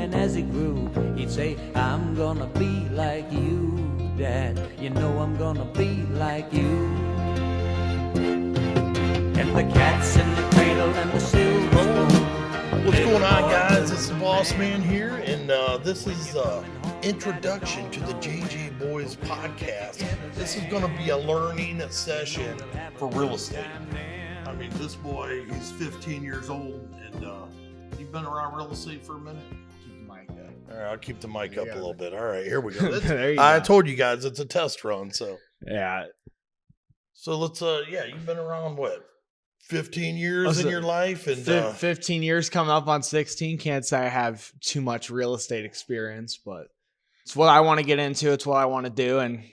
And as he grew, he'd say, I'm gonna be like you, Dad. You know I'm gonna be like you. And the cat's in the cradle and the silver spoon. What's going on, guys? It's the Bossman here, and this is introduction to the JJ Boys podcast. This is going to be a learning session for real estate. I mean, this boy, he's 15 years old, and you've been around real estate for a minute? Keep the mic up. All right, I'll keep the mic up a little bit. All right, here we go. There you I go. told you guys it's a test run, so. Yeah. So let's, you've been around, what, 15 years in your life? And 15 years coming up on 16. Can't say I have too much real estate experience, but it's what I want to get into. It's what I want to do. And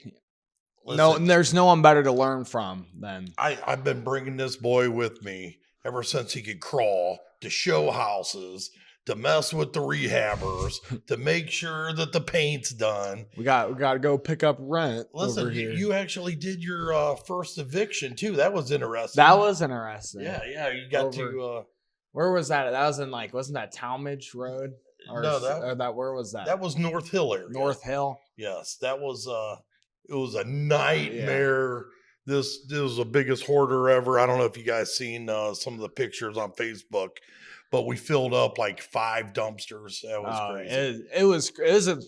there's no one better to learn from than I've been bringing this boy with me ever since he could crawl, to show houses, to mess with the rehabbers, to make sure that the paint's done. we got to go pick up rent. Listen, over here. you actually did your first eviction too. That was interesting. That was interesting. Yeah. You got to. Where was that? That was in wasn't that Talmadge Road? Where was that? That was North Hill area. North Hill. Yes, that was. It was a nightmare. Yeah. This was the biggest hoarder ever. I don't know if you guys seen some of the pictures on Facebook, but we filled up like 5 dumpsters. That was crazy. It was a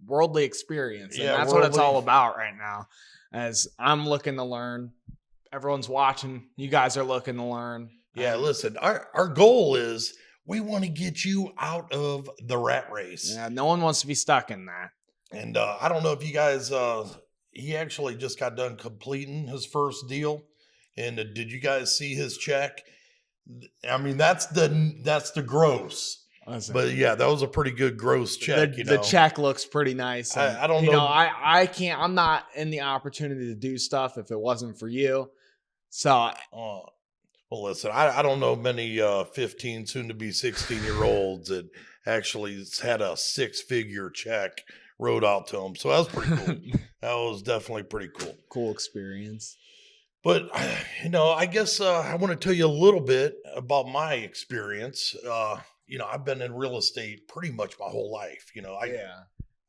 worldly experience. And that's what it's all about right now. As I'm looking to learn, everyone's watching. You guys are looking to learn. Yeah, listen, our goal is we want to get you out of the rat race. Yeah, no one wants to be stuck in that. And I don't know if you guys, he actually just got done completing his first deal. And did you guys see his check? I mean, that's the gross. Listen, but yeah, that was a pretty good gross check. The check looks pretty nice. And, I don't know. I can't. I'm not in the opportunity to do stuff if it wasn't for you. So. Well, listen, I don't know many 15, soon to be 16-year-olds that actually had a 6-figure check wrote out to them. So that was pretty cool. That was definitely pretty cool. Cool experience. But, I guess I want to tell you a little bit about my experience. I've been in real estate pretty much my whole life.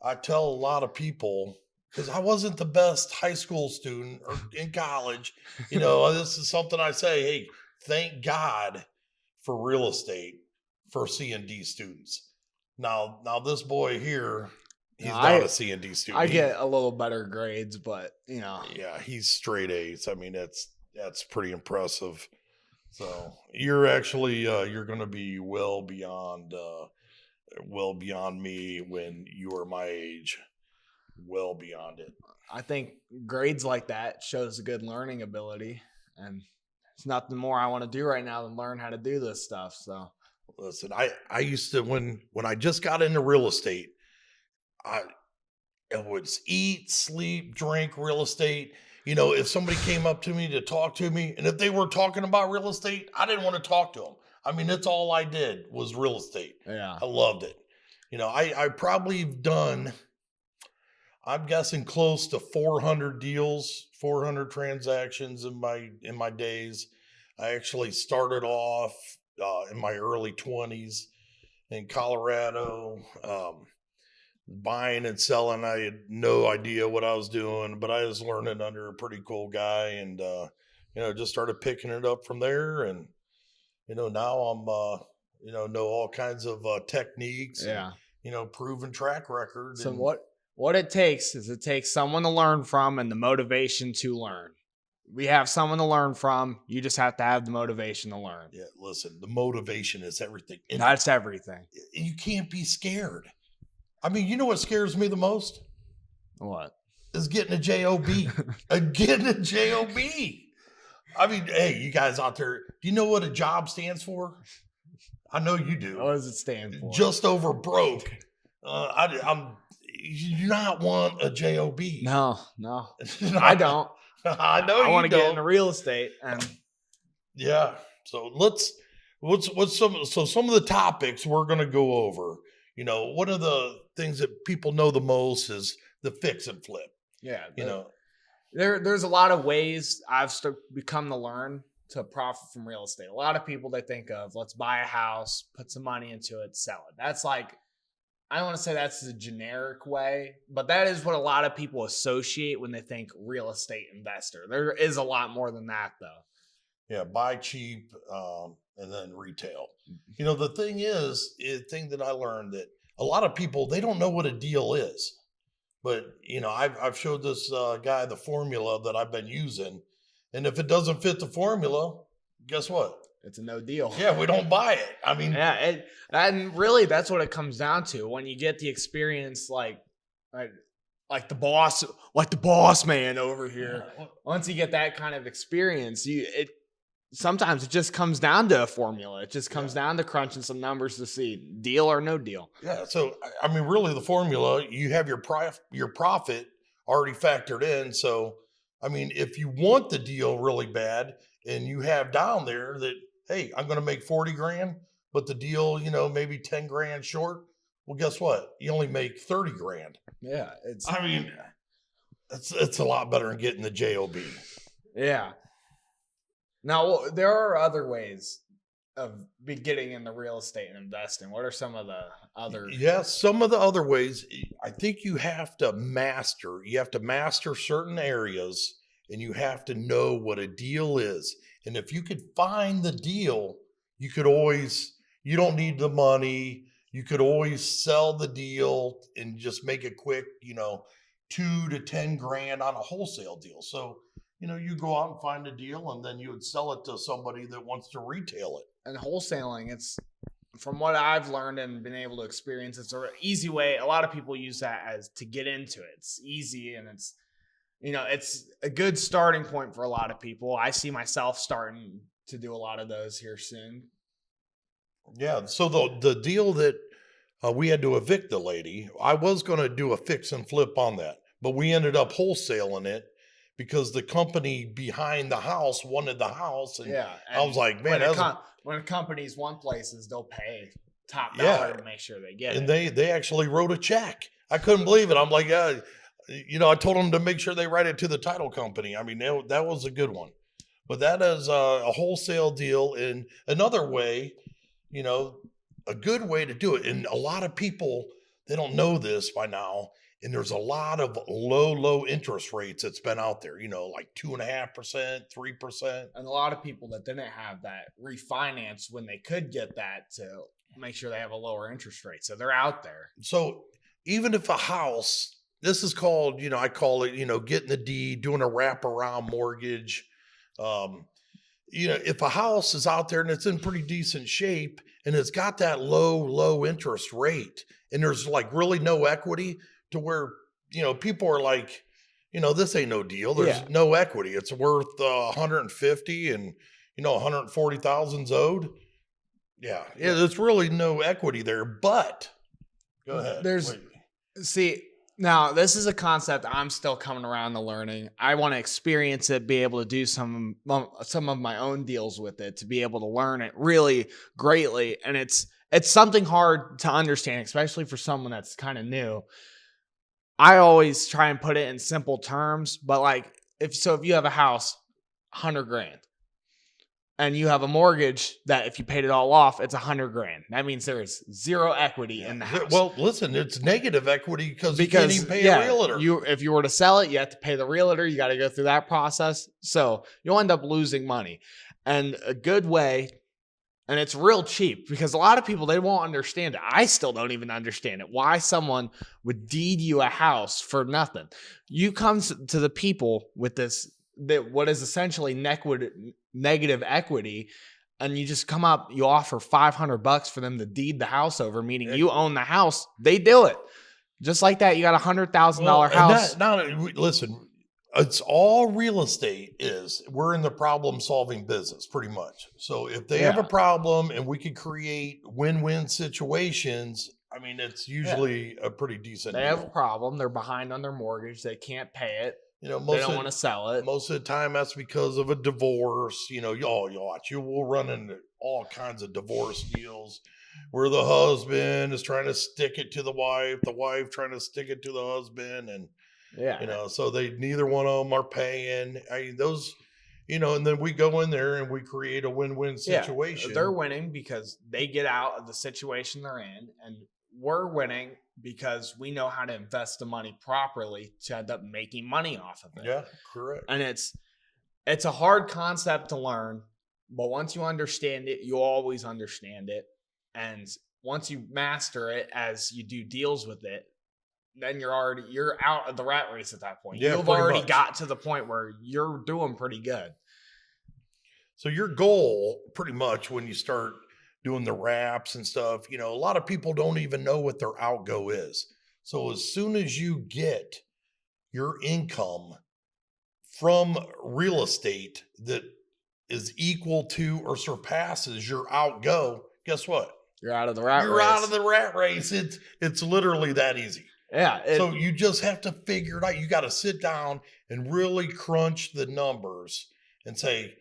I tell a lot of people, because I wasn't the best high school student or in college, this is something I say, hey, thank God for real estate for C&D students. Now this boy here, he's not a C&D student. I get a little better grades, but Yeah, he's straight A's. I mean, that's pretty impressive. So you're actually you're going to be well beyond me when you are my age. Well beyond it. I think grades like that shows a good learning ability, and it's nothing more I want to do right now than learn how to do this stuff. So listen, I used to, when I just got into real estate, I would eat, sleep, drink real estate. If somebody came up to me to talk to me, and if they were talking about real estate, I didn't want to talk to them. I mean, that's all I did was real estate. Yeah, I loved it. I probably done, I'm guessing close to 400 deals, 400 transactions in my days. I actually started off in my early 20s in Colorado, buying and selling. I had no idea what I was doing, but I was learning under a pretty cool guy, and just started picking it up from there. And now I'm know all kinds of techniques. Yeah. And, proven track record. So what it takes is someone to learn from and the motivation to learn. We have someone to learn from. You just have to have the motivation to learn. Yeah, listen, the motivation is everything. And that's everything. You can't be scared. I mean, you know what scares me the most? What? Is getting a job. Getting a job. I mean, hey, you guys out there, do you know what a job stands for? I know you do. What does it stand for? Just over broke. You do not want a job. No, I don't. I know I want to get into real estate, and yeah. So what's some of the topics we're going to go over. One of the things that people know the most is the fix and flip. Yeah, there's a lot of ways I've become to learn to profit from real estate. A lot of people, they think of, let's buy a house, put some money into it, sell it. That's like I don't want to say that's the generic way, but that is what a lot of people associate when they think real estate investor. There is a lot more than that, though. Yeah, buy cheap and then retail. You know, the thing is, the thing that I learned that a lot of people, they don't know what a deal is. But, you know, I've showed this guy the formula that I've been using. And if it doesn't fit the formula, guess what? It's a no deal. Yeah, we don't buy it. I mean, yeah, and really that's what it comes down to. When you get the experience, like the boss man over here. Once you get that kind of experience, sometimes it just comes down to a formula. It just comes down to crunching some numbers to see deal or no deal. Yeah. So, I mean, really the formula, you have your profit already factored in. So, I mean, if you want the deal really bad and you have down there that, hey, I'm going to make 40 grand, but the deal, you know, maybe 10 grand short. Well, guess what? You only make 30 grand. Yeah. It's a lot better than getting the JOB. Yeah. Now, there are other ways of getting into real estate and investing. What are some of the other? Yes, some of the other ways. I think you have to master certain areas, and you have to know what a deal is. And if you could find the deal, you don't need the money. You could always sell the deal and just make it quick, you know, 2 to 10 grand on a wholesale deal. So, you know, you go out and find a deal and then you would sell it to somebody that wants to retail it. And wholesaling, it's from what I've learned and been able to experience, it's an easy way. A lot of people use that as to get into it. It's easy and it's, you know, it's a good starting point for a lot of people. I see myself starting to do a lot of those here soon. Yeah. So the deal that we had to evict the lady, I was going to do a fix and flip on that, but we ended up wholesaling it because the company behind the house wanted the house. And I was like, man, when companies want places, they'll pay top dollar to make sure they get it. And they actually wrote a check. I couldn't believe it. I'm like, you know, I told them to make sure they write it to the title company. I mean, that was a good one. But that is a wholesale deal. In another way, you know, a good way to do it. And a lot of people, they don't know this by now. And there's a lot of low interest rates that's been out there, you know, like 2.5%, 3%. And a lot of people that didn't have that refinance when they could get that to make sure they have a lower interest rate. So they're out there. So even if a house, this is called, you know, I call it, you know, getting the deed, doing a wraparound mortgage. You know, if a house is out there and it's in pretty decent shape and it's got that low interest rate and there's like really no equity to where, you know, people are like, you know, this ain't no deal. There's no equity. It's worth 150 and, you know, 140,000's owed. Yeah. There's really no equity there, but go ahead. Now, this is a concept I'm still coming around to learning. I want to experience it, be able to do some of my own deals with it, to be able to learn it really greatly. And it's something hard to understand, especially for someone that's kind of new. I always try and put it in simple terms, but like if you have a house, 100 grand, and you have a mortgage that if you paid it all off, it's 100 grand. That means there is zero equity in the house. Well, listen, it's negative equity because you can't even pay a realtor. If you were to sell it, you have to pay the realtor. You got to go through that process. So you'll end up losing money. And a good way, and it's real cheap because a lot of people, they won't understand it. I still don't even understand it. Why someone would deed you a house for nothing. You come to the people with what is essentially negative equity, and you just come up, you offer $500 for them to deed the house over, meaning you own the house. They do it. Just like that, you got $100,000 house. Listen, it's all real estate we're in the problem solving business pretty much. So if they have a problem and we can create win-win situations, I mean, it's usually a pretty decent deal. Have a problem. They're behind on their mortgage. They can't pay it. You know, they don't want to sell it. Most of the time that's because of a divorce. You know, you will run into all kinds of divorce deals where the husband is trying to stick it to the wife trying to stick it to the husband. And, you know, so neither one of them are paying. I mean, those, you know, and then we go in there and we create a win-win situation. They're winning because they get out of the situation they're in, and we're winning because we know how to invest the money properly to end up making money off of it. Yeah, correct. And it's a hard concept to learn, but once you understand it, you always understand it. And once you master it as you do deals with it, then you're out of the rat race at that point. Yeah, You've already much. got to the point where you're doing pretty good. So your goal, pretty much, when you start doing the wraps and stuff, a lot of people don't even know what their outgo is. So as soon as you get your income from real estate that is equal to or surpasses your outgo, guess what? You're out of the rat race. You're out of the rat race. It's literally that easy. Yeah. So you just have to figure it out. You got to sit down and really crunch the numbers and say,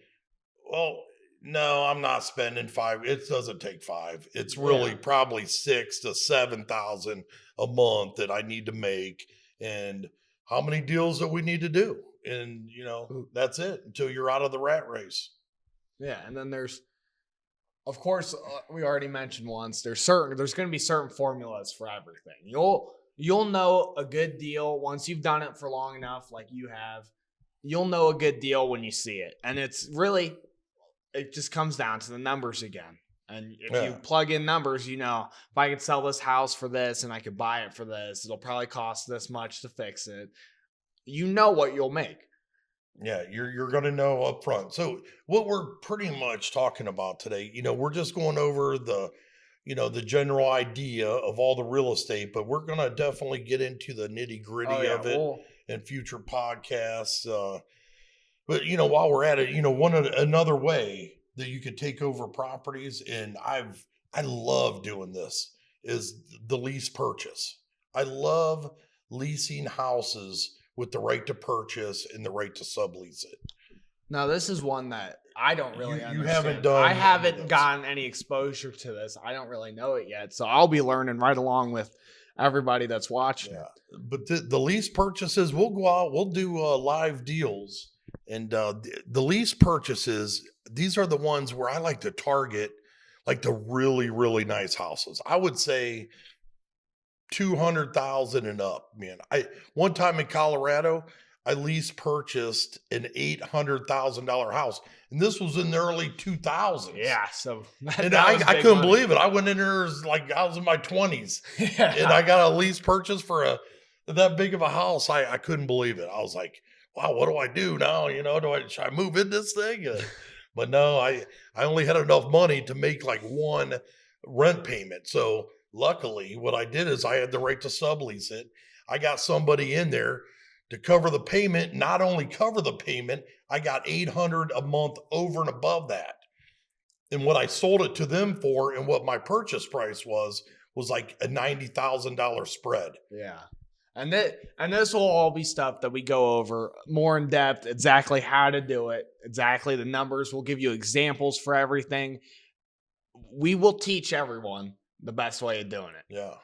well, no, I'm not spending $5. It doesn't take $5. It's really probably $6,000 to $7,000 a month that I need to make. And how many deals that we need to do? And, that's it until you're out of the rat race. Yeah. And then there's, of course, we already mentioned once, there's going to be certain formulas for everything. You'll know a good deal once you've done it for long enough, like you have. You'll know a good deal when you see it. And it just comes down to the numbers again. And if you plug in numbers, if I could sell this house for this and I could buy it for this, it'll probably cost this much to fix it. You know what you'll make. Yeah, you're going to know up front. So what we're pretty much talking about today, we're just going over the general idea of all the real estate, but we're going to definitely get into the nitty gritty of it in future podcasts. But while we're at it, another way that you could take over properties, and I love doing this, is the lease purchase. I love leasing houses with the right to purchase and the right to sublease it. Now, this is one that I don't really understand. You haven't done. I haven't gotten any exposure to this. I don't really know it yet, so I'll be learning right along with everybody that's watching. Yeah, but the lease purchases, we'll go out, we'll do live deals. And the lease purchases, these are the ones where I like to target like the really, really nice houses. I would say 200,000 and up, man. One time in Colorado, I lease purchased an $800,000 house, and this was in the early 2000s. Yeah, so I couldn't believe it. I went in there like I was in my 20s, and I got a lease purchase for that big of a house. I couldn't believe it. I was like, wow, what do I do now? Should I move in this thing? But no, I only had enough money to make like one rent payment. So luckily what I did is I had the right to sublease it. I got somebody in there to cover the payment. Not only cover the payment, I got $800 a month over and above that. And what I sold it to them for and what my purchase price was like a $90,000 spread. Yeah. And this will all be stuff that we go over more in depth, exactly how to do it, exactly the numbers. We'll give you examples for everything. We will teach everyone the best way of doing it. Yeah.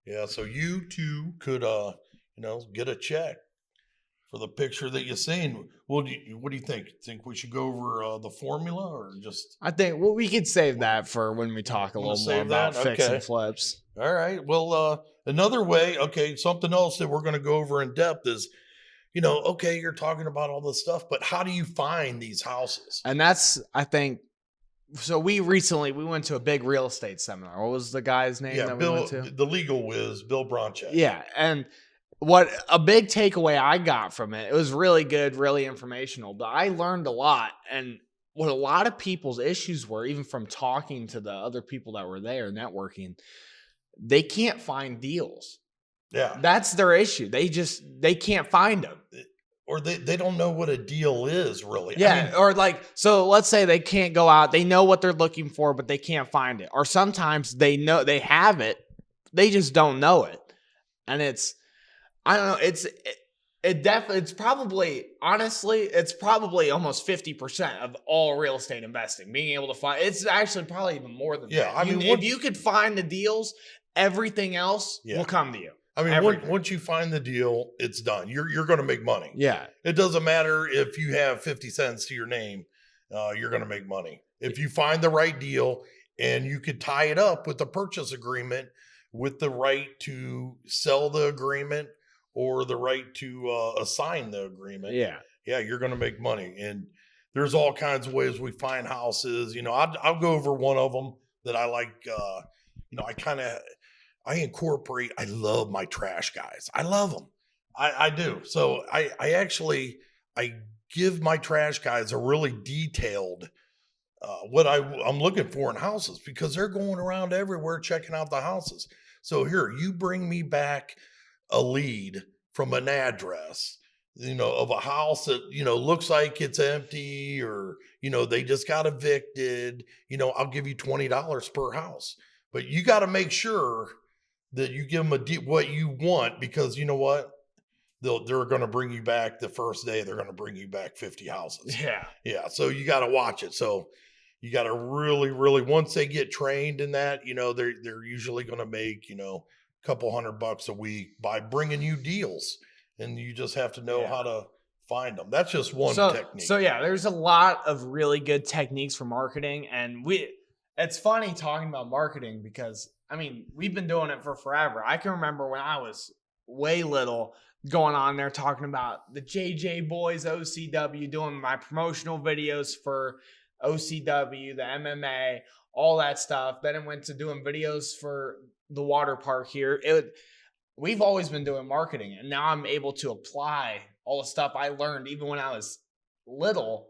Yeah. So you too could, get a check for the picture that you're seeing. What do you think? Think we should go over the formula or just? I think we could save that for when we talk a little more about fixing flips. All right. Well, another way, something else that we're going to go over in depth is, you're talking about all this stuff, but how do you find these houses? And that's, I think, so we went to a big real estate seminar. What was the guy's name that we went to? The legal whiz, Bill Bronchek. Yeah. And what a big takeaway I got from it was really good, really informational, but I learned a lot. And what a lot of people's issues were, even from talking to the other people that were there, networking, they can't find deals. Yeah. That's their issue. They can't find them. Or they don't know what a deal is really. Yeah. So let's say they can't go out. They know what they're looking for, but they can't find it. Or sometimes they know they have it. They just don't know it. And I don't know. It's probably almost 50% of all real estate investing, being able to find. It's actually probably even more than that. If you could find the deals, everything else will come to you. Once you find the deal, it's done. You're going to make money. Yeah. It doesn't matter if you have 50 cents to your name. You're going to make money. If you find the right deal and you could tie it up with the purchase agreement with the right to sell the agreement or the right to assign the agreement, yeah, you're going to make money. And there's all kinds of ways we find houses. I'll go over one of them that I like. I incorporate. I love my trash guys. I love them. I do. So I give my trash guys a really detailed what I'm looking for in houses, because they're going around everywhere checking out the houses. So here, you bring me back a lead from an address, of a house that, looks like it's empty, or, they just got evicted, I'll give you $20 per house. But you got to make sure that you give them what you want, because you know what? They're going to bring you back the first day. They're going to bring you back 50 houses. Yeah. So you got to watch it. So you got to really, really, once they get trained in that, they're usually going to make, a couple $100 a week by bringing you deals, and you just have to know how to find them. That's just one technique. So yeah, there's a lot of really good techniques for marketing, and it's funny talking about marketing because we've been doing it for forever. I can remember when I was way little going on there talking about the JJ Boys OCW, doing my promotional videos for OCW, the MMA, all that stuff. Then it went to doing videos for the water park here. We've always been doing marketing, and now I'm able to apply all the stuff I learned even when I was little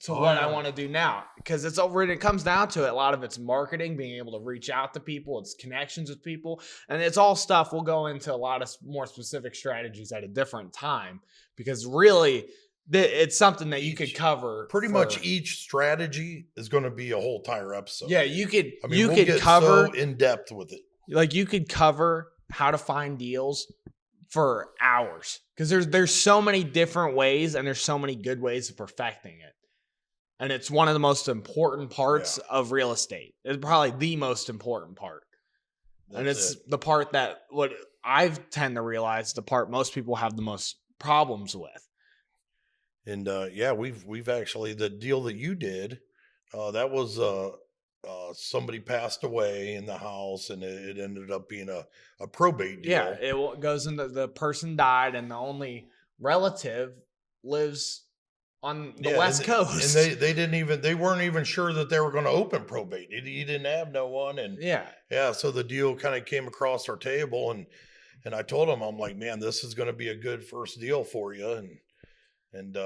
to what I want to do now, because it comes down to it. A lot of it's marketing, being able to reach out to people, it's connections with people, and it's all stuff. We'll go into a lot of more specific strategies at a different time, because really it's something that you could cover. Pretty much each strategy is going to be a whole entire episode. Yeah, you could we'll get cover so in depth with it. Like you could cover how to find deals for hours, because there's so many different ways, and there's so many good ways of perfecting it. And it's one of the most important parts of real estate. It's probably the most important part. And it's the part that what I tend to realize, the part most people have the most problems with. And we've actually, the deal that you did, that was somebody passed away in the house, and it ended up being a probate deal. Yeah, it goes into the person died, and the only relative lives on the West Coast. And they weren't even sure that they were going to open probate. He didn't have no one. And so the deal kind of came across our table, and I told him, I'm like, man, this is going to be a good first deal for you. And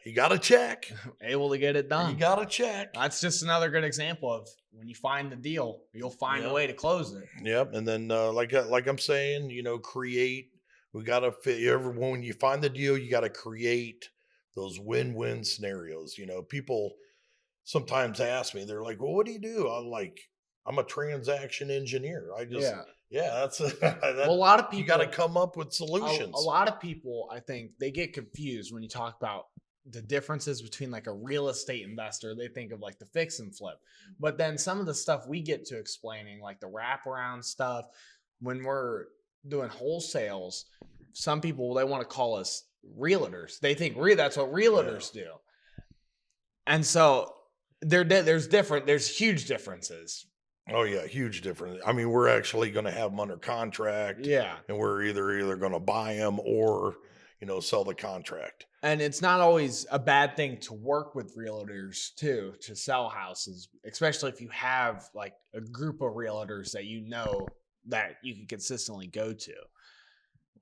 he got a check. Able to get it done. He got a check. That's just another good example of when you find the deal, you'll find a way to close it. Yep. And then like I'm saying, create. We got to fit. When you find the deal, you got to create those win-win scenarios. People sometimes ask me, they're like, well, what do you do? I'm like, I'm a transaction engineer. I just, that's a lot of people, you got to come up with solutions. A lot of people, I think, they get confused when you talk about the differences between like a real estate investor. They think of like the fix and flip, but then some of the stuff we get to explaining, like the wraparound stuff, when we're doing wholesales, some people, they want to call us realtors. They think that's what realtors do. And so there's huge differences. Oh yeah, huge difference. We're actually going to have them under contract. Yeah. And we're either going to buy them or, sell the contract. And it's not always a bad thing to work with realtors too, to sell houses, especially if you have like a group of realtors that that you can consistently go to.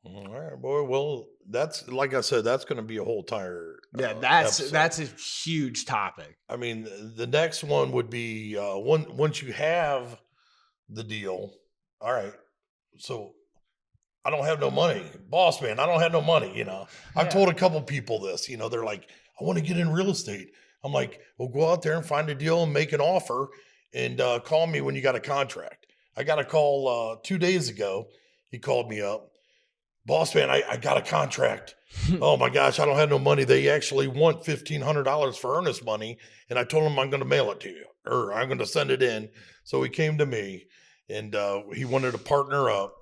All right, boy. Well, that's, like I said, that's going to be a whole entire that's a huge topic. The next one would be once you have the deal. All right, so I don't have no money, boss man. I don't have no money. I've told a couple people this. They're like, I want to get in real estate. I'm like, well, go out there and find a deal and make an offer, and call me when you got a contract. I got a call 2 days ago. He called me up. Boss man, I got a contract. Oh my gosh, I don't have no money. They actually want $1,500 for earnest money. And I told him I'm going to mail it to you, or I'm going to send it in. So he came to me, and he wanted to partner up.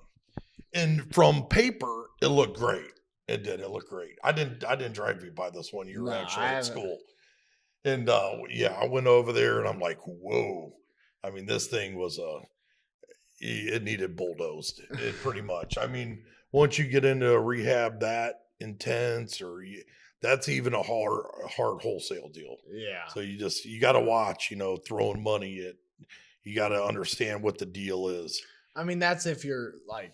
And from paper, it looked great. It did. It looked great. I didn't drive you by this one. You were actually at school. And I went over there, and I'm like, whoa. This thing was it needed bulldozed. It pretty much. I mean, once you get into a rehab that intense, that's even a hard wholesale deal. Yeah. So you got to watch, throwing money at. You got to understand what the deal is. I mean, that's if you're like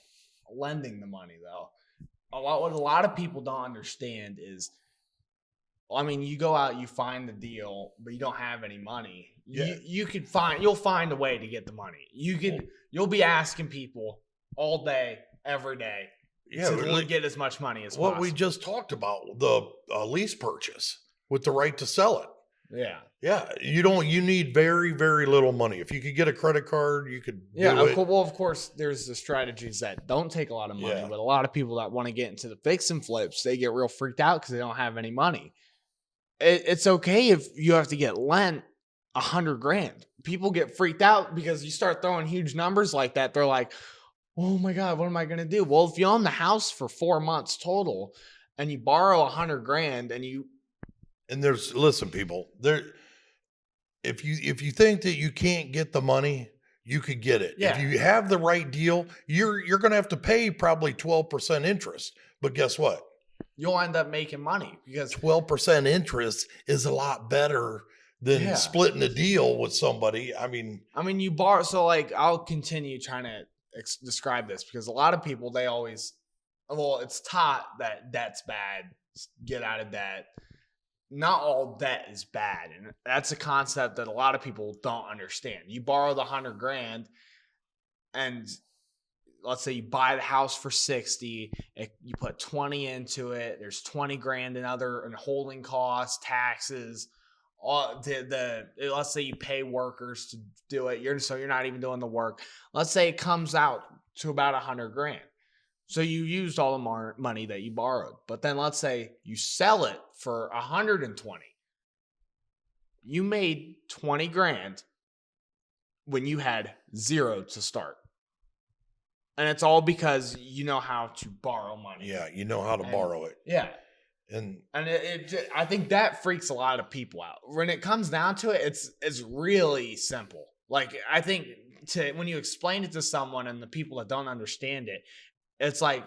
lending the money, though. What a lot of people don't understand is, I mean, you go out, you find the deal, but you don't have any money. Yeah. You'll find a way to get the money. You'll be asking people all day, every day, to get as much money as possible. What we just talked about, the lease purchase with the right to sell it. Yeah. Yeah. You need very, very little money. If you could get a credit card, you could do it. Well, of course, there's the strategies that don't take a lot of money, but a lot of people that want to get into the fix and flips, they get real freaked out because they don't have any money. It's okay if you have to get lent $100,000. People get freaked out because you start throwing huge numbers like that. They're like, oh my God, what am I going to do? Well, if you own the house for 4 months total and you borrow $100,000 listen, people, if you think that you can't get the money, you could get it. Yeah. If you have the right deal, you're going to have to pay probably 12% interest. But guess what? You'll end up making money because 12% interest is a lot better than splitting a deal with somebody. I mean, you borrow. So like, I'll continue trying to describe this because a lot of people, it's taught that debt's bad. Get out of debt. Not all debt is bad. And that's a concept that a lot of people don't understand. You borrow the $100,000 and let's say you buy the house for 60, you put 20 into it. There's 20 grand in holding costs, taxes, let's say you pay workers to do it. You're not even doing the work. Let's say it comes out to about $100,000. So you used all the money that you borrowed, but then let's say you sell it for 120. You made 20 grand when you had zero to start. And it's all because you know how to borrow money. Yeah, you know how to borrow it. Yeah. And I think that freaks a lot of people out. When it comes down to it, it's really simple. Like, I think when you explain it to someone and the people that don't understand it, it's like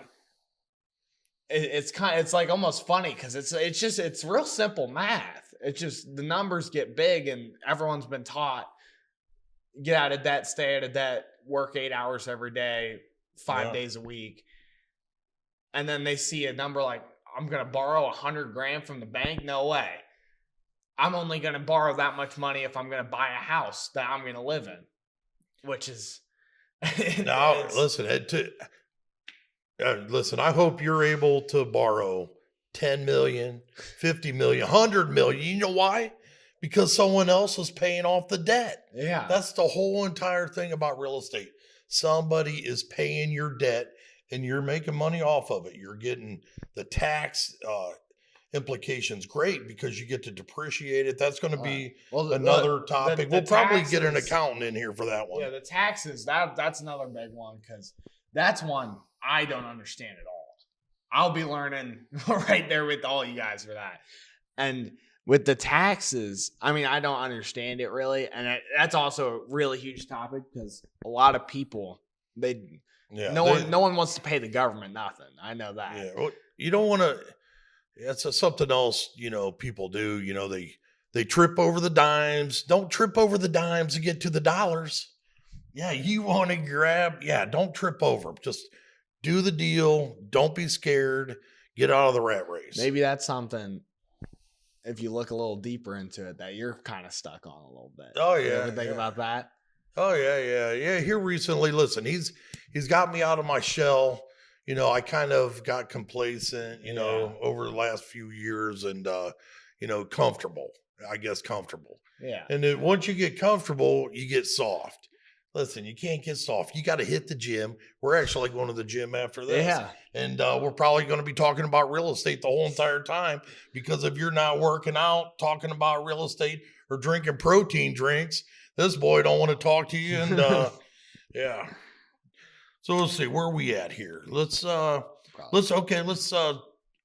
it's like almost funny because it's real simple math. It's just the numbers get big and everyone's been taught get out of debt, stay out of debt, work 8 hours every day, 5 days a week, and then they see a number like, I'm gonna borrow $100,000 from the bank. No way. I'm only gonna borrow that much money if I'm gonna buy a house that I'm gonna live in, which is now listen, I hope you're able to borrow 10 million, 50 million, 100 million. You know why? Because someone else is paying off the debt. Yeah. That's the whole entire thing about real estate. Somebody is paying your debt and you're making money off of it. You're getting the tax implications great because you get to depreciate it. That's going to be another topic. We'll probably get an accountant in here for that one. Yeah, the taxes, that's another big one because that's one I don't understand at all. I'll be learning right there with all you guys for that. And with the taxes, I don't understand it really. And that's also a really huge topic because a lot of people, no one wants to pay the government nothing. I know that. Yeah, well, you don't want to. That's something else. People do. They trip over the dimes. Don't trip over the dimes to get to the dollars. Yeah, you want to grab. Yeah, don't trip over. Just do the deal. Don't be scared. Get out of the rat race. Maybe that's something. If you look a little deeper into it, that you're kind of stuck on a little bit. Oh yeah, you ever think about that? Oh yeah. Here recently, listen, he's got me out of my shell. I kind of got complacent, over the last few years, and comfortable. I guess comfortable. Yeah. And then once you get comfortable, you get soft. Listen, you can't get soft. You got to hit the gym. We're actually going to the gym after this. Yeah. And we're probably going to be talking about real estate the whole entire time because if you're not working out, talking about real estate or drinking protein drinks, this boy don't want to talk to you. And yeah. So let's see, where are we at here? Let's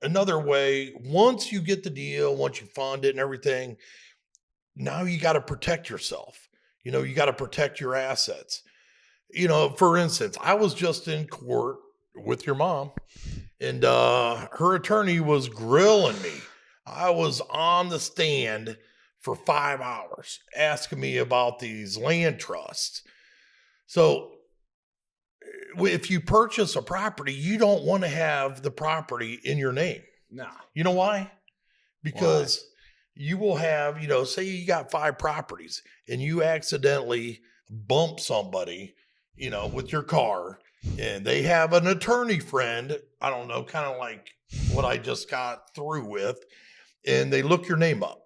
another way. Once you get the deal, once you fund it and everything, now you got to protect yourself. You got to protect your assets. For instance, I was just in court with your mom, and her attorney was grilling me. I was on the stand for 5 hours asking me about these land trusts. So if you purchase a property, you don't want to have the property in your name. No. You know why? Because you will have, say you got 5 properties and you accidentally bump somebody, with your car, and they have an attorney friend, I don't know, kind of like what I just got through with, and they look your name up.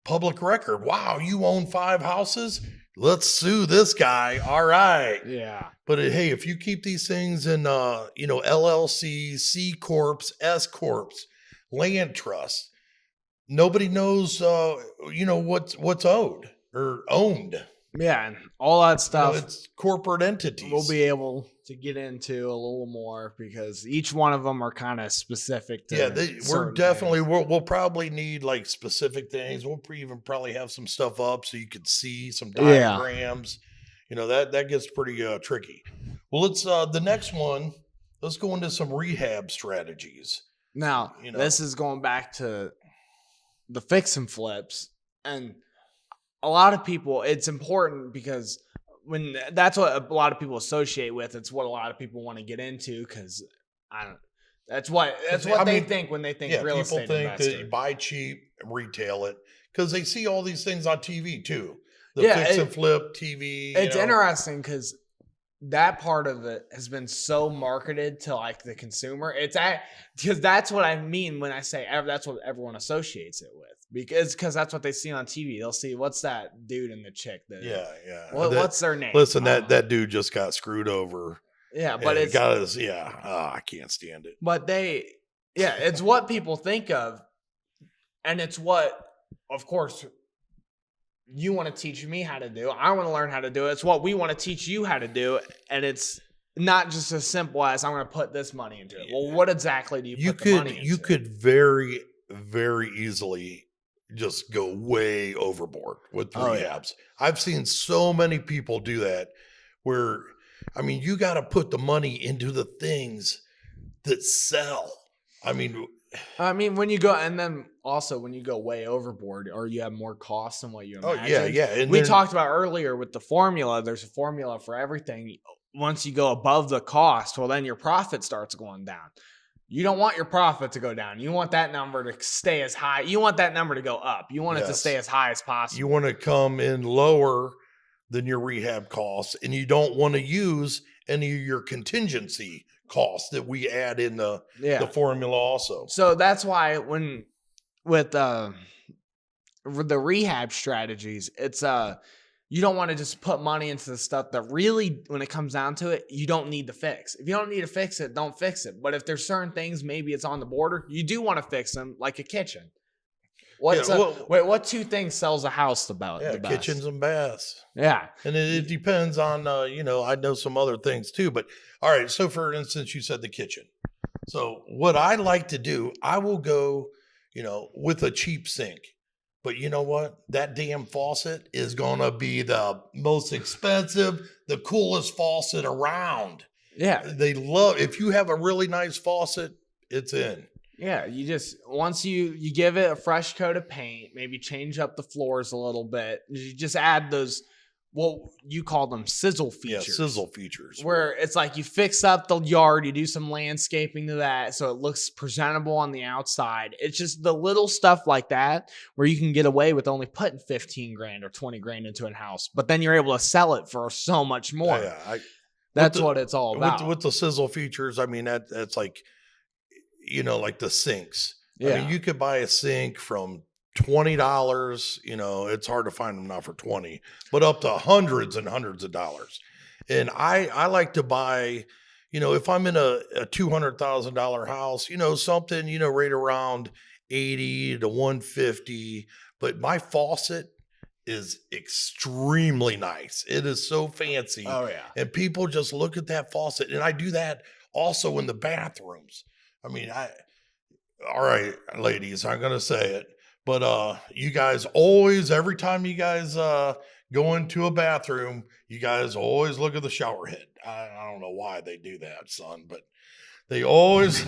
Public record. Wow, you own 5 houses? Let's sue this guy. All right. Yeah. But hey, if you keep these things in, LLC, C Corps, S Corps, land trust, nobody knows, what's owed or owned. Yeah, and all that stuff. It's corporate entities. We'll be able to get into a little more because each one of them are kind of specific to. We'll probably need like specific things. We'll even probably have some stuff up so you could see some diagrams. That gets pretty tricky. Well, let's the next one. Let's go into some rehab strategies. Now, this is going back to the fix and flips, and a lot of people, it's important because that's what a lot of people associate with. It's what a lot of people want to get into because that's what they think when they think real estate people think investor. that you buy cheap and retail it because they see all these things on TV too. Fix and flip TV. It's interesting because that part of it has been so marketed to like the consumer. Because that's what I mean when I say that's what everyone associates it with. Because that's what they see on TV. They'll see what's that dude and the chick. What's their name? Listen, that dude just got screwed over. Yeah, but it's got his. I can't stand it. But it's what people think of, and it's what, of course, you want to teach me how to do. I want to learn how to do it. It's what we want to teach you how to do, and it's not just as simple as I'm going to put this money into it. Well, what exactly do you put the money into? You could very, very easily just go way overboard with rehabs. Yeah. I've seen so many people do that where, you got to put the money into the things that sell. When you go, and then also when you go way overboard or you have more costs than what you imagine. Oh, yeah. And we talked about earlier with the formula, there's a formula for everything. Once you go above the cost, well, then your profit starts going down. You don't want your profit to go down. You want that number to stay as high. You want that number to go up. You want it to stay as high as possible. You want to come in lower than your rehab costs, and you don't want to use any of your contingency costs that we add in the formula also. So that's why with the rehab strategies, it's you don't want to just put money into the stuff that really, when it comes down to it, you don't need to fix. If you don't need to fix it, don't fix it. But if there's certain things, maybe it's on the border, you do want to fix them, like a kitchen. What 2 things sells a house the best? Kitchens and baths. Yeah. And it depends on, I know some other things too. But all right, so for instance, you said the kitchen. So what I like to do, I will go, with a cheap sink. But you know what? That damn faucet is going to be the most expensive, the coolest faucet around. Yeah. They love, if you have a really nice faucet, it's in. Yeah. You just, once you give it a fresh coat of paint, maybe change up the floors a little bit. You just add those, you call them sizzle features. Yeah, sizzle features. Where it's like you fix up the yard, you do some landscaping to that so it looks presentable on the outside. It's just the little stuff like that where you can get away with only putting 15 grand or 20 grand into a house, but then you're able to sell it for so much more. Yeah, that's what it's all about. With the sizzle features, that's like, like the sinks. Yeah. You could buy a sink from $20, it's hard to find them now for 20, but up to hundreds and hundreds of dollars. And I like to buy, if I'm in a $200,000 house, something, right around 80 to 150, but my faucet is extremely nice. It is so fancy. Oh yeah. And people just look at that faucet, and I do that also in the bathrooms. All right, ladies, I'm going to say it. But you guys always, every time you guys go into a bathroom, you guys always look at the shower head. I don't know why they do that, son, but they always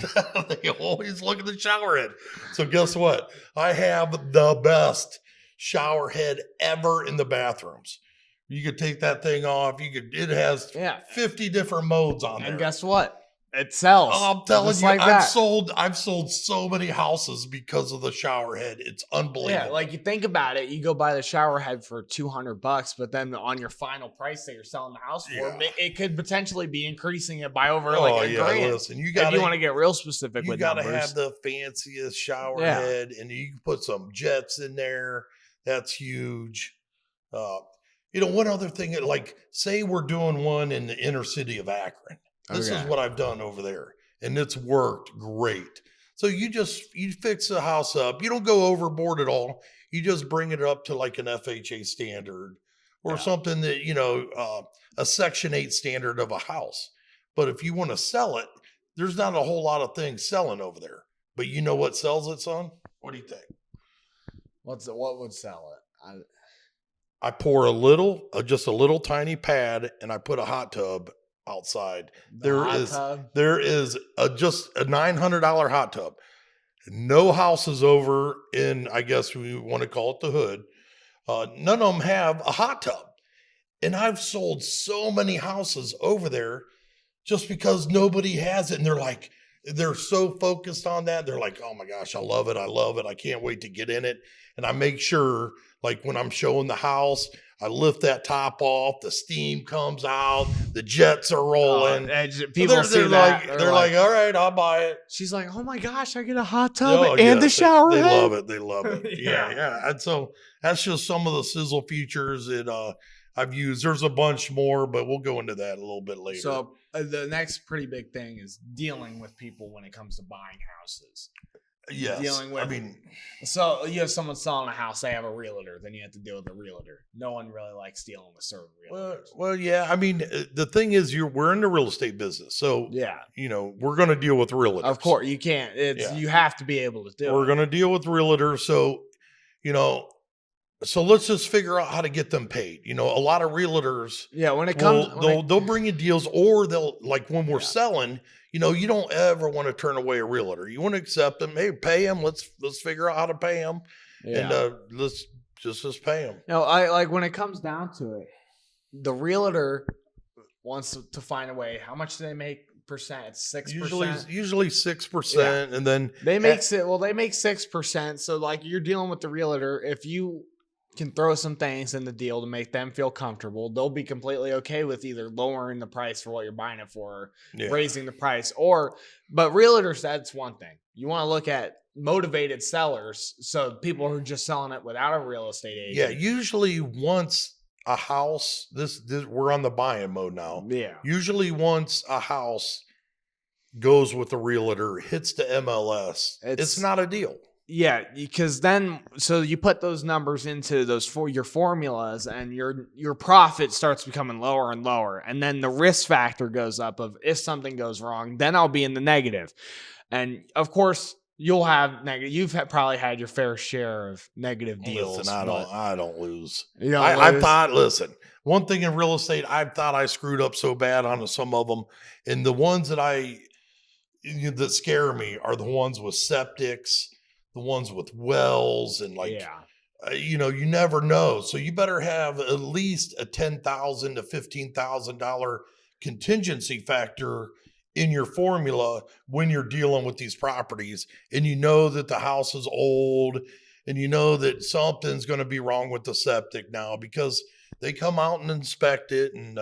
they always look at the shower head. So guess what? I have the best shower head ever in the bathrooms. You could take that thing off. It has 50 different modes on there. And guess what? It sells. Oh, I'm telling you, like I've sold so many houses because of the shower head. It's unbelievable. Yeah, like you think about it, you go buy the shower head for $200, but then on your final price that you're selling the house for, it could potentially be increasing it by over like a grand. Listen, if you want to get real specific with numbers. You got to have the fanciest shower head, and you can put some jets in there. That's huge. One other thing, like say we're doing one in the inner city of Akron. This is what I've done over there, and it's worked great. So you fix the house up. You don't go overboard at all. You just bring it up to like an FHA standard or something that, a Section 8 standard of a house. But if you want to sell it, there's not a whole lot of things selling over there. But you know what sells it, son? What do you think? What would sell it? I pour just a little tiny pad, and I put a hot tub outside. There is just a $900 hot tub. No houses over in, I guess we want to call it the hood. None of them have a hot tub. And I've sold so many houses over there just because nobody has it. And they're so focused on that. They're like, oh my gosh, I love it. I can't wait to get in it. And I make sure, like when I'm showing the house, I lift that top off, the steam comes out, the jets are rolling. People see that. They're like, all right, I'll buy it. She's like, oh my gosh, I get a hot tub and the shower head. They love it. Yeah. And so that's just some of the sizzle features that I've used. There's a bunch more, but we'll go into that a little bit later. So the next pretty big thing is dealing with people when it comes to buying houses. Yes. So you have someone selling a house, they have a realtor, then you have to deal with a realtor. No one really likes dealing with certain realtors. Well, yeah. The thing is, we're in the real estate business, so we're going to deal with realtors. Of course, you can't. You have to be able to do it. We're going to deal with realtors, so So let's just figure out how to get them paid. A lot of realtors, when it comes, they'll bring you deals, or they'll, like when we're selling, you don't ever want to turn away a realtor. You want to accept them. Hey, pay them. Let's figure out how to pay them, and let's just pay them. I like when it comes down to it, the realtor wants to find a way. How much do they make? Percent? It's 6%. Usually 6%, and then they make 6%. So like you're dealing with the realtor, if you can throw some things in the deal to make them feel comfortable, they'll be completely okay with either lowering the price for what you're buying it for, raising the price, but realtors, that's one thing. You want to look at motivated sellers, so people who are just selling it without a real estate agent. Yeah, usually once a house, this we're on the buying mode now. Yeah. Usually once a house goes with the realtor, hits the MLS, it's not a deal. Yeah, because then, so you put those numbers into your formulas, and your profit starts becoming lower and lower, and then the risk factor goes up of if something goes wrong, then I'll be in the negative, and of course you'll have negative. You've probably had your fair share of negative deals. Listen, I don't lose. I thought, listen, one thing in real estate, I thought I screwed up so bad on some of them, and the ones that that scare me are the ones with septics. The ones with wells and you never know. So you better have at least a $10,000 to $15,000 contingency factor in your formula when you're dealing with these properties. And you know that the house is old, and you know that something's going to be wrong with the septic now because they come out and inspect it. And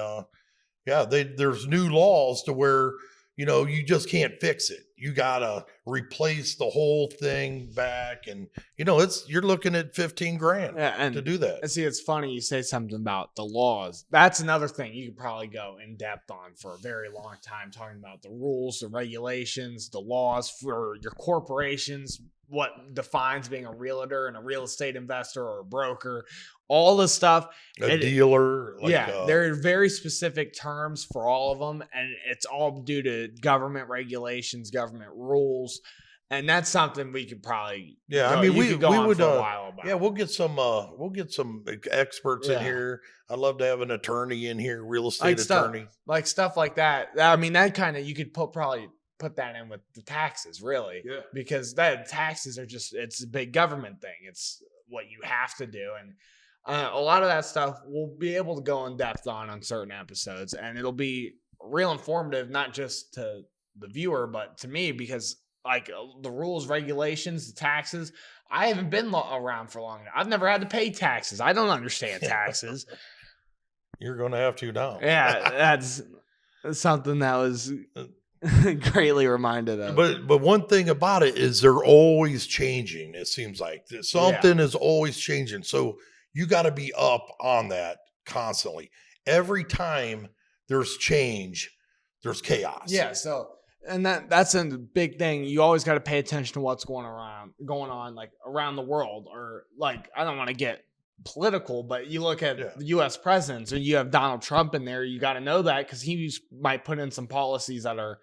there's new laws to where you just can't fix it. You gotta replace the whole thing back, and you're looking at $15,000 to do that. And see, it's funny you say something about the laws. That's another thing you could probably go in depth on for a very long time, talking about the rules, the regulations, the laws for your corporations, what defines being a realtor and a real estate investor or a broker, all the stuff. A dealer. There are very specific terms for all of them, and it's all due to government regulations, government rules. And that's something we could probably we could go on would for a while about. we'll get some experts in here. I'd love to have an attorney in here, real estate attorney. Stuff like that. I mean, that kind of you could probably put that in with the taxes, really. Yeah. Because taxes are it's a big government thing. It's what you have to do. And a lot of that stuff we'll be able to go in depth on certain episodes, and it'll be real informative, not just to the viewer, but to me, because like the rules, regulations, the taxes. I haven't been around for long. I've never had to pay taxes. I don't understand taxes. You're going to have to now. Yeah, that's something that was greatly reminded of. But one thing about it is they're always changing. It seems like something is always changing. So you got to be up on that constantly. Every time there's change, there's chaos. Yeah. So. And that's a big thing. You always got to pay attention to what's going on like around the world, or like, I don't want to get political, but you look at the U.S. presidents, and you have Donald Trump in there. You got to know that because he might put in some policies that are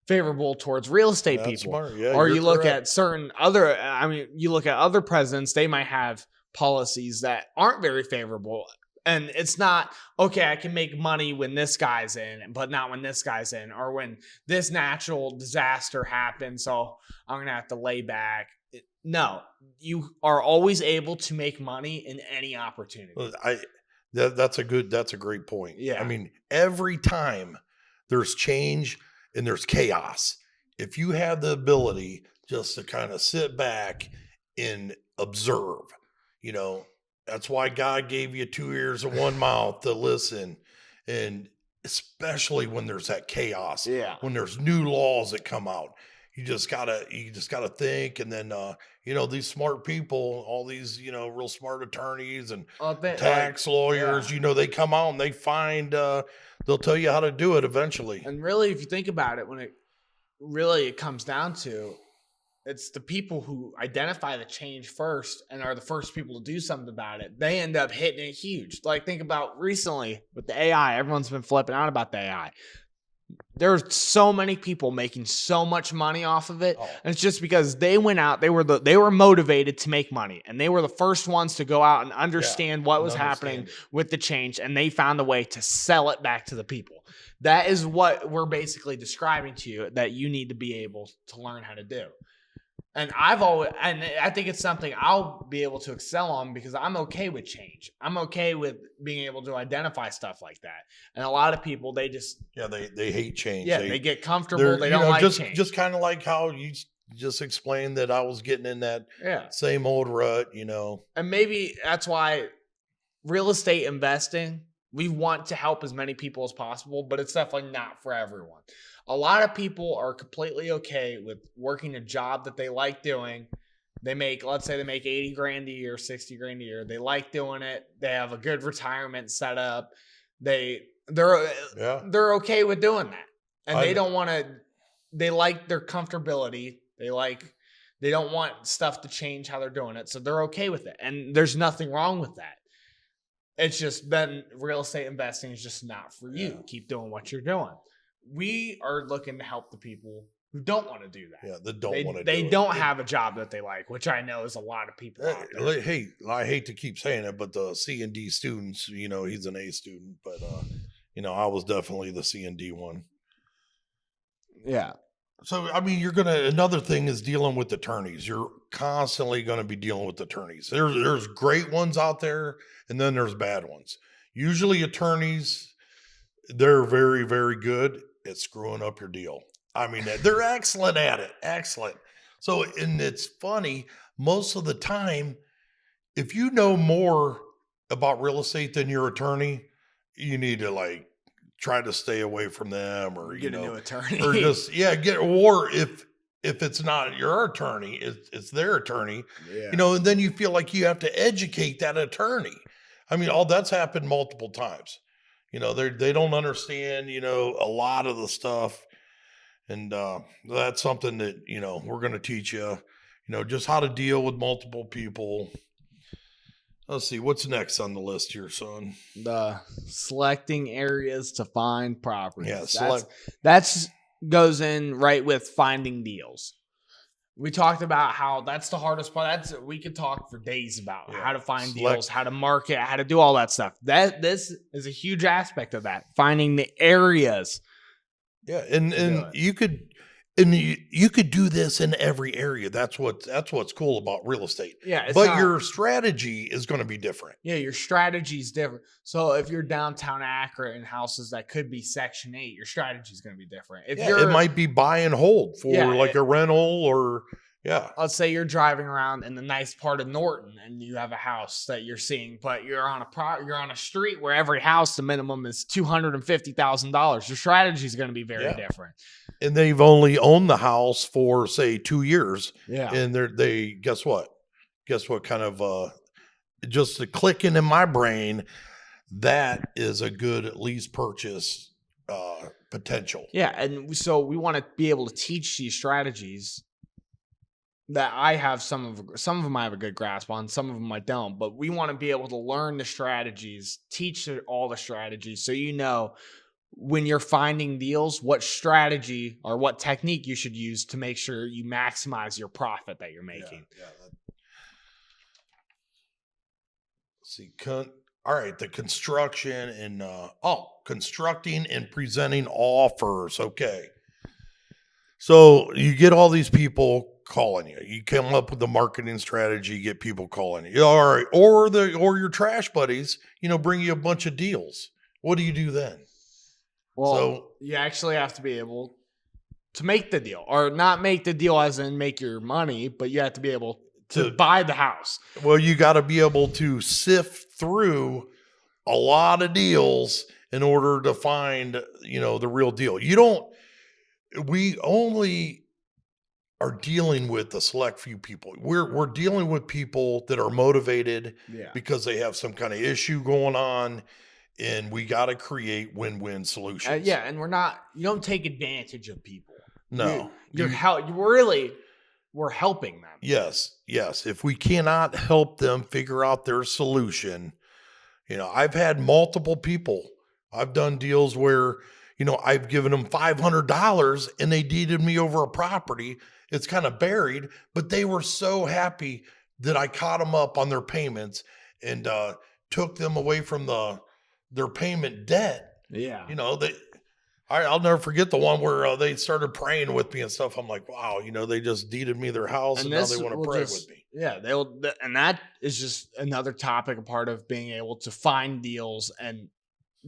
favorable towards real estate people. Smart. Yeah, or you look at certain other, you look at other presidents, they might have policies that aren't very favorable. And it's not, okay, I can make money when this guy's in, but not when this guy's in, or when this natural disaster happens, so I'm going to have to lay back. No, you are always able to make money in any opportunity. That's a great point. Yeah. I mean, every time there's change and there's chaos, if you have the ability just to kind of sit back and observe, that's why God gave you 2 ears and 1 mouth to listen. And especially when there's that chaos, when there's new laws that come out, you just gotta think. And then, these smart people, all these, real smart attorneys and tax lawyers, they come out and they find, they'll tell you how to do it eventually. And really, if you think about it, when it comes down to, it's the people who identify the change first and are the first people to do something about it. They end up hitting it huge. Like, think about recently with the AI. Everyone's been flipping out about the AI. There's so many people making so much money off of it. And it's just because they went out, they were motivated to make money. And they were the first ones to go out and understand what was happening with the change. And they found a way to sell it back to the people. That is what we're basically describing to you, that you need to be able to learn how to do. And I think it's something I'll be able to excel on, because I'm okay with change. I'm okay with being able to identify stuff like that. And a lot of people, they just... Yeah, they hate change. Yeah, they get comfortable. They don't like change. Just kind of like how you just explained that I was getting in that same old rut, And maybe that's why real estate investing, we want to help as many people as possible, but it's definitely not for everyone. A lot of people are completely okay with working a job that they like doing. Let's say they make 80 grand a year, 60 grand a year. They like doing it. They have a good retirement set up. They're okay with doing that. And they like their comfortability. They don't want stuff to change how they're doing it. So they're okay with it. And there's nothing wrong with that. It's just then real estate investing is just not for you. Yeah. Keep doing what you're doing. We are looking to help the people who don't want to do that. Yeah, that don't want to do it. They don't have a job that they like, which I know is a lot of people out there. Hey, I hate to keep saying it, but the C&D students, he's an A student, but, I was definitely the C&D one. Yeah. So, another thing is dealing with attorneys. You're constantly going to be dealing with attorneys. There's great ones out there, and then there's bad ones. Usually attorneys, they're very, very good at screwing up your deal. They're excellent at it. Excellent. So, and it's funny, most of the time, if you know more about real estate than your attorney, you need to try to stay away from them, or get a new attorney, or just or if it's not your attorney, it's their attorney. Yeah. And then you feel like you have to educate that attorney. All that's happened multiple times. They don't understand, a lot of the stuff. And that's something that, we're going to teach you, just how to deal with multiple people. Let's see, what's next on the list here, son? The selecting areas to find properties. Yeah, that's goes in right with finding deals. We talked about how that's the hardest part. We could talk for days about how to find deals, how to market, how to do all that stuff. This is a huge aspect of that. Finding the areas. Yeah, and you could do this in every area. That's what's cool about real estate. Yeah, but your strategy is going to be different. Yeah, your strategy is different. So if you're downtown Akron in houses that could be Section 8, your strategy is going to be different. If it might be buy and hold for a rental or. Yeah. Let's say you're driving around in the nice part of Norton and you have a house that you're seeing, but you're on a street where every house, the minimum is $250,000. Your strategy is going to be very different. And they've only owned the house for say 2 years. Yeah. And they guess what kind of just the clicking in my brain, that is a good lease purchase potential. Yeah. And so we want to be able to teach these strategies that I have some of them I have a good grasp on, some of them I don't, but we want to be able to learn the strategies, teach all the strategies. So, when you're finding deals, what strategy or what technique you should use to make sure you maximize your profit that you're making. All right. The construction and, constructing and presenting offers. Okay. So you get all these people calling you. You come up with the marketing strategy, you get people calling you. All right. Or your trash buddies, bring you a bunch of deals. What do you do then? Well, you actually have to be able to make the deal, or not make the deal as in make your money, but you have to be able to buy the house. Well, you got to be able to sift through a lot of deals in order to find, the real deal. We only are dealing with a select few people. We're dealing with people that are motivated because they have some kind of issue going on, and we got to create win-win solutions. And you don't take advantage of people. No. We're helping them. Yes. If we cannot help them figure out their solution, I've had multiple people. I've done deals where, I've given them $500 and they deeded me over a property. It's kind of buried, but they were so happy that I caught them up on their payments and took them away from their payment debt. Yeah. I'll never forget the one where they started praying with me and stuff. I'm like, wow, they just deeded me their house and now they want to pray with me. Yeah, and that is just another topic, a part of being able to find deals and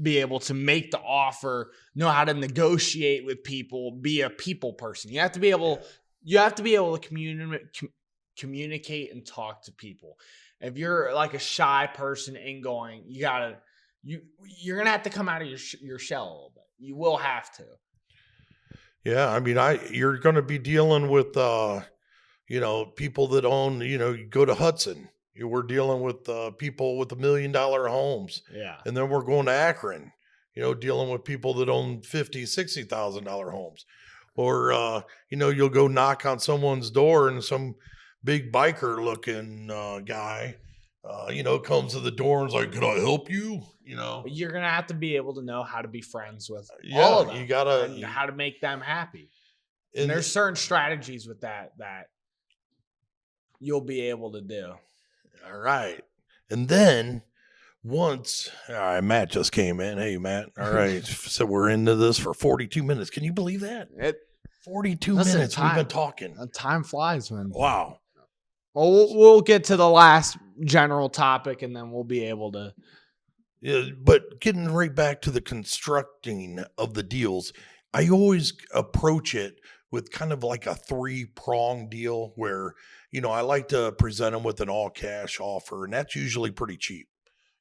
be able to make the offer, know how to negotiate with people, be a people person. You have to be able to communicate and talk to people. If you're like a shy person ingoing, you're going to have to come out of your shell a little bit. You will have to. Yeah. I mean, you're going to be dealing with, people that own, you go to Hudson. We're dealing with people with $1 million homes. Yeah. And then we're going to Akron, dealing with people that own $50,000, $60,000 homes. Or, you'll go knock on someone's door and some big biker looking guy, comes to the door and is like, can I help you? You're going to have to be able to know how to be friends with all of them. You gotta, and how to make them happy. And there's certain strategies with that you'll be able to do. All right. And then all right, Matt just came in. Hey, Matt. All right. So we're into this for 42 minutes. Can you believe that? 42 minutes we've been talking. Time flies, man. Wow. Well, we'll get to the last general topic and then we'll be able to. Yeah, but getting right back to the constructing of the deals, I always approach it with kind of like a 3-prong deal where, I like to present them with an all cash offer, and that's usually pretty cheap.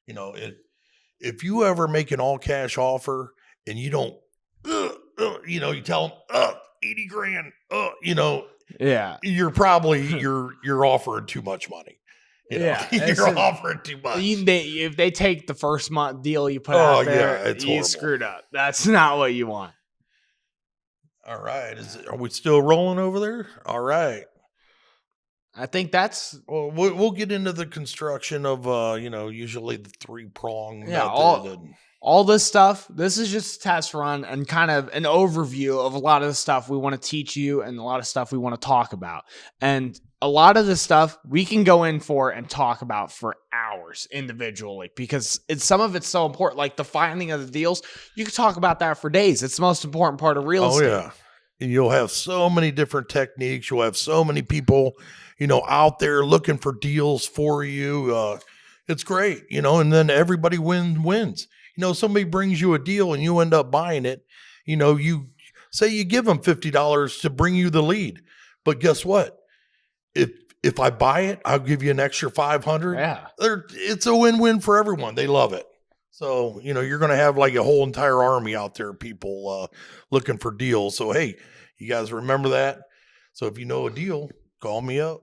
If you ever make an all cash offer and you don't, you tell them, 80 grand, yeah, you're probably, you're offering too much money. You're offering too much. If they take the first month deal you put out there, it's you horrible. Screwed up. That's not what you want. All right. Are we still rolling over there? All right. I think that's. Well, we'll get into the construction of, usually the 3-prong method. all this stuff, this is just a test run and kind of an overview of a lot of the stuff we want to teach you and a lot of stuff we want to talk about. And a lot of the stuff we can go in for and talk about for hours individually because some of it's so important, like the finding of the deals. You can talk about that for days. It's the most important part of real estate. Oh, yeah. And you'll have so many different techniques. You'll have so many people, out there looking for deals for you. It's great, and then everybody wins. Somebody brings you a deal and you end up buying it. You say you give them $50 to bring you the lead. But guess what? If I buy it, I'll give you an extra $500. Yeah. It's a win-win for everyone. They love it. So, you're going to have like a whole entire army out there, people looking for deals. So, hey, you guys remember that? So if you know a deal, call me up.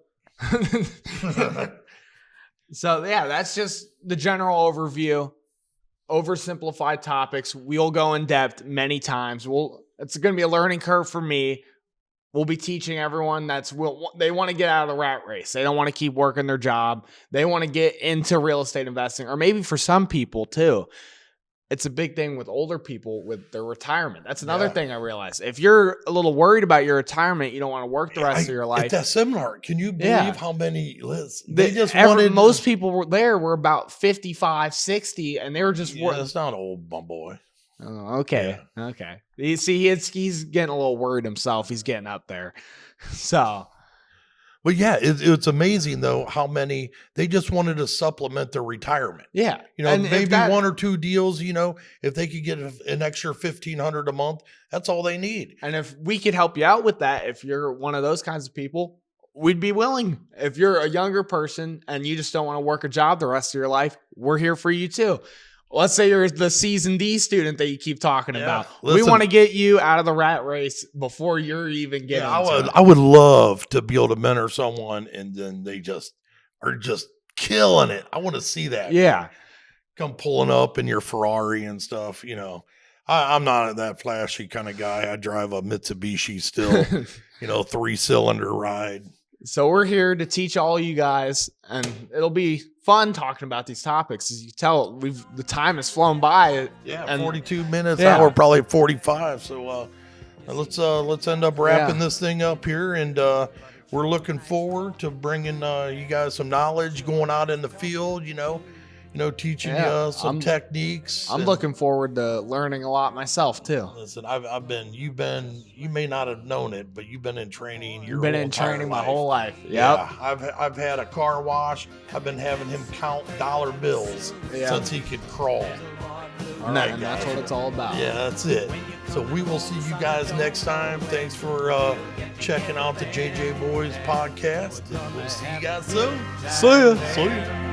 So, yeah, that's just the general overview. Oversimplified topics. We'll go in depth many times. It's going to be a learning curve for me. We'll be teaching everyone they want to get out of the rat race. They don't want to keep working their job. They want to get into real estate investing, or maybe for some people too. It's a big thing with older people with their retirement. That's another thing I realized. If you're a little worried about your retirement, you don't want to work the rest of your life. At that seminar, can you believe how many they just wanted? Most people were about 55, 60, and they were just. It's not old bum boy. Oh, okay. Yeah. Okay. You see, he's getting a little worried himself. He's getting up there. So. But yeah, it's amazing though how many they just wanted to supplement their retirement. Yeah, maybe one or two deals. If they could get an extra $1,500 a month, that's all they need. And if we could help you out with that, if you're one of those kinds of people, we'd be willing. If you're a younger person and you just don't want to work a job the rest of your life, we're here for you too. Let's say you're the season D student that you keep talking about. Listen, we want to get you out of the rat race before you're even getting into it. I would love to be able to mentor someone and then they just are just killing it. I want to see that. Yeah. Come pulling up in your Ferrari and stuff. I'm not that flashy kind of guy. I drive a Mitsubishi still, 3-cylinder ride. So we're here to teach all you guys, and it'll be fun talking about these topics. As you tell, the time has flown by. Yeah, and 42 minutes. Now we're probably 45. So let's end up wrapping this thing up here, and we're looking forward to bringing you guys some knowledge, going out in the field. Teaching you some techniques. I'm looking forward to learning a lot myself too. Listen, you may not have known it, but you've been in training my whole life. Yep. Yeah. I've had a car wash. I've been having him count dollar bills since he could crawl. And that's what it's all about. Yeah, that's it. So we will see you guys next time. Thanks for checking out the JJ Boys podcast. We'll see you guys soon. See ya.